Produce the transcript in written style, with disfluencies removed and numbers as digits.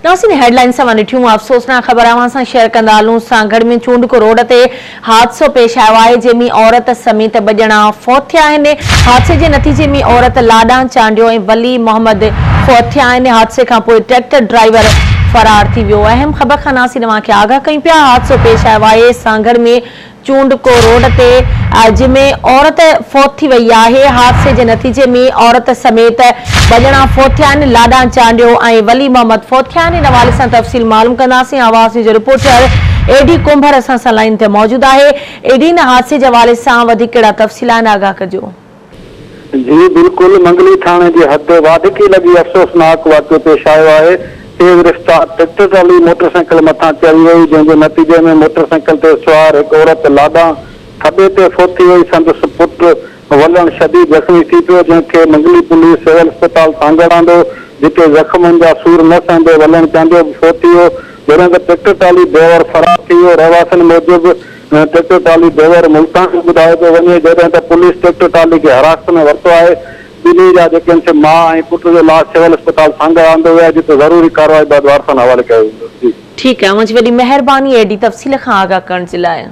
नासिन headline सां ॾिठियूं अफ़सोसनाक ख़बर अवां सां शेयर कंदा हलूं। सांगड़ में चूंडको रोड ते हादसो पेश आयो आहे जंहिंमें औरत समेत 2 ॼणा फौत थिया आहिनि। हादसे जे नतीजे में औरत लाॾा चांडियो ऐं वली मोहम्मद फौत थिया आहिनि। हादसे खां पोइ ट्रैक्टर ड्राइवर फरार थी वियो। अहम ख़बर खां नासिन अवां खे आगाह कयूं पिया। हादसो पेश आयो आहे सांगड़ में चूंडको रोड ते जंहिंमें औरत फौत थी वई आहे। हादसे जे नतीजे में औरत समेत 2 ॼणा फौत थिया आहिनि। लाॾा चांडियो ऐं वली मोहम्मद फौत थिया आहिनि। इन हवाले सां तफ़सील मालूम कंदासीं। आवाज़ जो रिपोर्टर एडी कुंभर असां सां लाइन ते मौजूद आहे। एडी, इन हादसे जे हवाले सां वधीक कहिड़ा तफ़सील आहिनि, आगाह कजो। जी बिल्कुल, मंगली थाने जी हद वाढकी लगी अफ़सोसनाक वाक़ियो पेश आयो आहे। तेज रफ्तार ट्रैक्टर ट्रॉली मोटरसाइकिल मथां चढ़ी वई, जंहिंजे नतीजे में मोटरसाइकिल ते सवार हिकु औरत लाॾा थॿे ते फौत थी वई। संदसि पुटु वलण शदीद ज़ख़्मी थी पियो, जंहिंखे मंगली पुलिस सिविल अस्पताल सांगड़ आंदो, जिते ज़ख़्मनि जा सूर न सहंदे वलण चांडियो बि फौत थी वियो। जॾहिं त ट्रैक्टर ट्रॉली ड्राइवर फरार थी वियो। रहवासियुनि मूजिबि ट्रैक्टर ट्रॉली ड्राइवर मुल्तान ॿुधायो पियो वञे, जॾहिं त पुलिस ट्रैक्टर ट्रॉली खे हिरासत में वरितो आहे। ॿिन्ही जा जेके माउ ऐं पुट जो लाश सिविल अस्पताल सांगड़ आंदो वियो आहे, जिते ज़रूरी कार्रवाई बाद वारसनि हवाले कयो वेंदो। ठीकु आहे, मुंहिंजी वॾी महिरबानी एडी तफ़सील खां आगाह करण जे लाइ।